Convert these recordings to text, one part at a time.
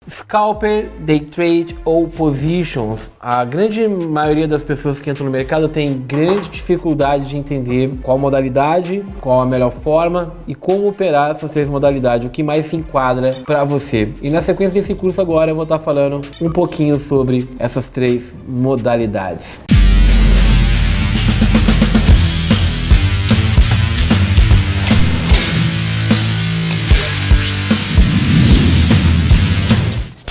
Scalper, Day Trade ou Positions. A grande maioria das pessoas que entram no mercado tem grande dificuldade de entender qual modalidade, qual a melhor forma e como operar essas três modalidades, o que mais se enquadra para você. E na sequência desse curso agora eu vou estar falando um pouquinho sobre essas três modalidades.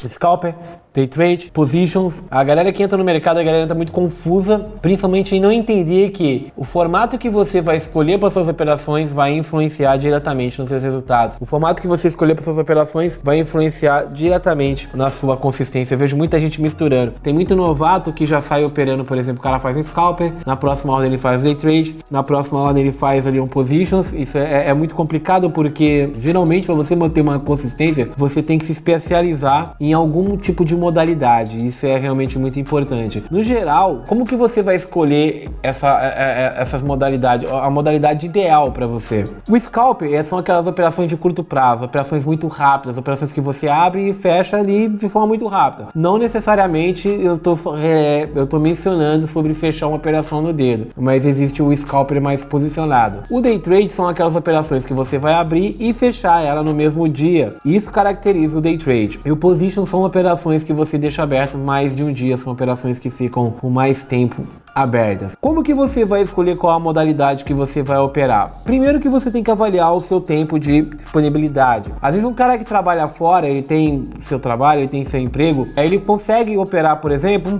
Scalper, Day Trade, Positions. A galera que entra no mercado, a galera tá muito confusa, principalmente em não entender que o formato que você vai escolher para suas operações vai influenciar diretamente nos seus resultados. O formato que você escolher para suas operações vai influenciar diretamente na sua consistência. Eu vejo muita gente misturando. Tem muito novato que já sai operando, por exemplo, o cara faz um Scalper, na próxima ordem ele faz Day Trade, na próxima ordem ele faz ali um Positions. Isso é muito complicado porque geralmente para você manter uma consistência, você tem que se especializar em algum tipo de modalidade. Isso é realmente muito importante. No geral, como que você vai escolher essas modalidades, a modalidade ideal para você? O Scalper são aquelas operações de curto prazo, operações muito rápidas, operações que você abre e fecha ali de forma muito rápida. Não necessariamente eu tô mencionando sobre fechar uma operação no dedo, mas existe o Scalper mais posicionado. O Day Trade são aquelas operações que você vai abrir e fechar ela no mesmo dia. Isso caracteriza o Day Trade. E o Position são operações que você deixa aberto mais de um dia, são operações que ficam com mais tempo abertas. Como que você vai escolher qual a modalidade que você vai operar? Primeiro que você tem que avaliar o seu tempo de disponibilidade. Às vezes um cara que trabalha fora, ele tem seu trabalho, ele tem seu emprego, aí ele consegue operar, por exemplo,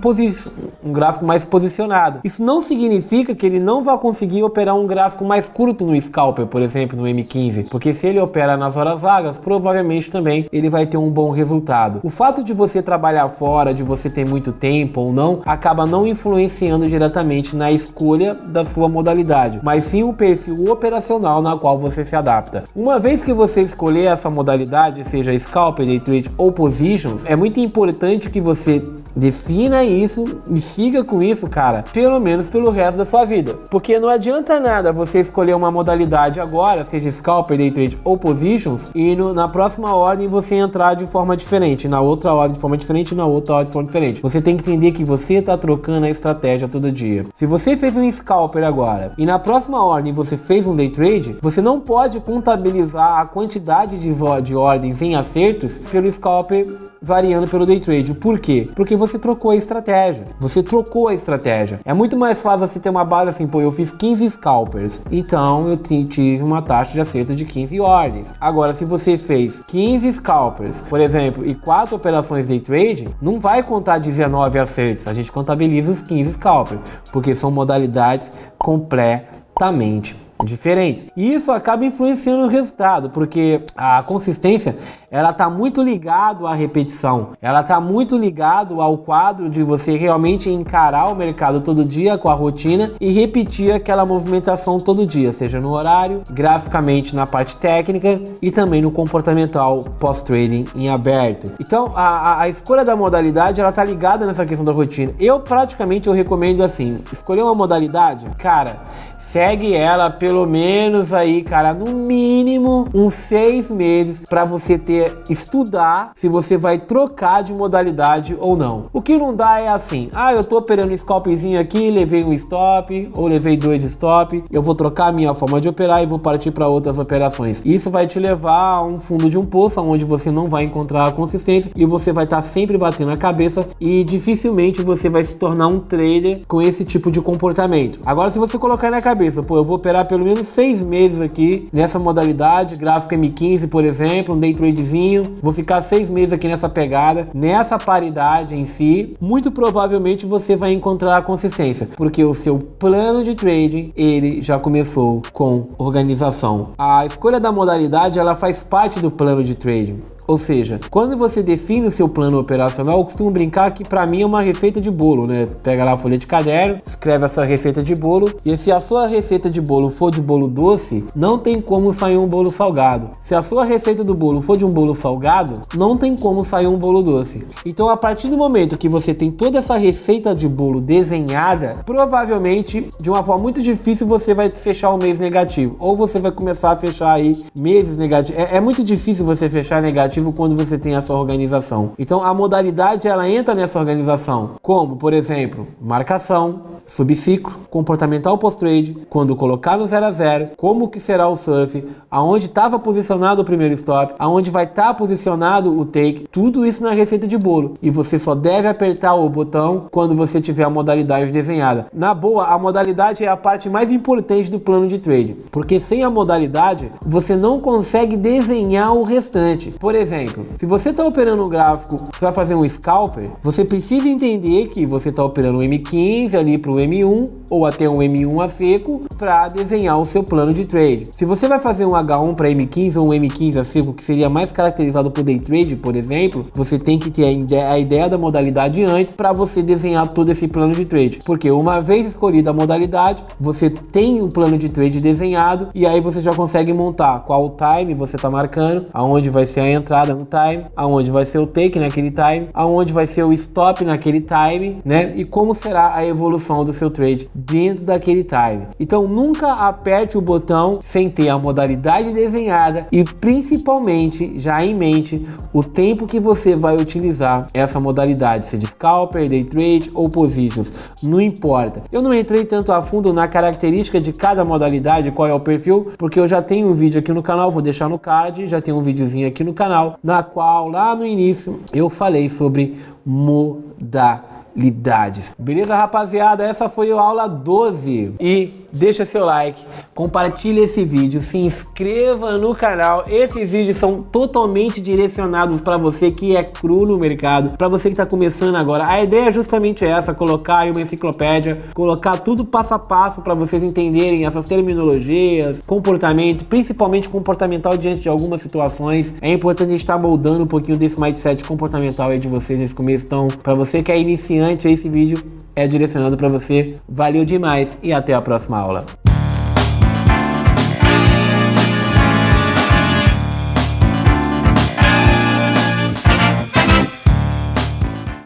um gráfico mais posicionado. Isso não significa que ele não vai conseguir operar um gráfico mais curto no Scalper, por exemplo, no M15, porque se ele opera nas horas vagas, provavelmente também ele vai ter um bom resultado. O fato de você trabalhar fora, de você ter muito tempo ou não, acaba não influenciando diretamente na escolha da sua modalidade, mas sim o perfil operacional na qual você se adapta. Uma vez que você escolher essa modalidade, seja Scalper, Day Trade ou Positions, é muito importante que você defina isso e siga com isso, cara, pelo menos pelo resto da sua vida. Porque não adianta nada você escolher uma modalidade agora, seja Scalper, Day Trade ou Positions, e na próxima ordem você entrar de forma diferente, na outra ordem de forma diferente, na outra ordem de forma diferente. Você tem que entender que você está trocando a estratégia todo dia. Se você fez um Scalper agora e na próxima ordem você fez um Day Trade, você não pode contabilizar a quantidade de ordens em acertos pelo Scalper variando pelo Day Trade. Por quê? Porque você trocou a estratégia. Você trocou a estratégia. É muito mais fácil você ter uma base assim, pô, eu fiz 15 Scalpers, então eu tive uma taxa de acerto de 15 ordens. Agora, se você fez 15 Scalpers, por exemplo, e 4 operações Day Trade, não vai contar 19 acertos. A gente contabiliza os 15 Scalpers, porque são modalidades completamente diferentes. E isso acaba influenciando o resultado, porque a consistência, ela tá muito ligado à repetição, ela tá muito ligado ao quadro de você realmente encarar o mercado todo dia com a rotina e repetir aquela movimentação todo dia, seja no horário, graficamente na parte técnica e também no comportamental pós-trading em aberto. Então a escolha da modalidade, ela tá ligada nessa questão da rotina. Eu recomendo assim, escolher uma modalidade, cara, segue ela pelo menos aí, cara, no mínimo uns 6 meses para você estudar se você vai trocar de modalidade ou não. O que não dá é assim, eu tô operando um scalpzinho aqui, levei um stop ou levei 2 stop, eu vou trocar a minha forma de operar e vou partir para outras operações. Isso vai te levar a um fundo de um poço onde você não vai encontrar a consistência e você vai estar sempre batendo a cabeça e dificilmente você vai se tornar um trader com esse tipo de comportamento. Agora, se você colocar na cabeça, pô, eu vou operar pelo menos 6 meses aqui nessa modalidade, gráfico M15, por exemplo, um day tradezinho, vou ficar 6 meses aqui nessa pegada, nessa paridade em si, muito provavelmente você vai encontrar a consistência, porque o seu plano de trading, ele já começou com organização. A escolha da modalidade, ela faz parte do plano de trading. Ou seja, quando você define o seu plano operacional, eu costumo brincar que para mim é uma receita de bolo, né? Pega lá a folha de caderno, escreve a sua receita de bolo, e se a sua receita de bolo for de bolo doce, não tem como sair um bolo salgado. Se a sua receita do bolo for de um bolo salgado, não tem como sair um bolo doce. Então, a partir do momento que você tem toda essa receita de bolo desenhada, provavelmente, de uma forma muito difícil, você vai fechar um mês negativo, ou você vai começar a fechar aí meses negativos. É muito difícil você fechar negativo aplicativo quando você tem essa organização. Então a modalidade ela entra nessa organização, como por exemplo, marcação, subciclo, comportamental post-trade, quando colocar no 0 a 0, como que será o surf, aonde estava posicionado o primeiro stop, aonde vai estar posicionado o take, tudo isso na receita de bolo. E você só deve apertar o botão quando você tiver a modalidade desenhada. Na boa, a modalidade é a parte mais importante do plano de trade, porque sem a modalidade você não consegue desenhar o restante. Por exemplo, se você está operando um gráfico, você vai fazer um scalper, você precisa entender que você está operando um M15 ali para o M1 ou até um M1 a seco para desenhar o seu plano de trade. Se você vai fazer um H1 para M15 ou um M15 a seco, que seria mais caracterizado por day trade, por exemplo, você tem que ter a ideia da modalidade antes para você desenhar todo esse plano de trade. Porque uma vez escolhida a modalidade, você tem um plano de trade desenhado e aí você já consegue montar qual time você está marcando, aonde vai ser a entrada no time, aonde vai ser o take naquele time, aonde vai ser o stop naquele time, né? E como será a evolução do seu trade dentro daquele time. Então nunca aperte o botão sem ter a modalidade desenhada e principalmente já em mente o tempo que você vai utilizar essa modalidade, seja scalper, day trade ou positions, não importa. Eu não entrei tanto a fundo na característica de cada modalidade, qual é o perfil, porque eu já tenho um vídeo aqui no canal, vou deixar no card, já tem um videozinho aqui no canal, na qual lá no início eu falei sobre modalidades. Beleza, rapaziada? Essa foi a aula 12. E deixa seu like, compartilha esse vídeo, se inscreva no canal. Esses vídeos são totalmente direcionados para você que é cru no mercado, para você que está começando agora. A ideia é justamente essa, colocar aí uma enciclopédia, colocar tudo passo a passo para vocês entenderem essas terminologias, comportamento, principalmente comportamental diante de algumas situações. É importante a gente estar moldando um pouquinho desse mindset comportamental aí de vocês nesse começo. Então, para você que é iniciante, esse vídeo é direcionado para você. Valeu demais e até a próxima aula.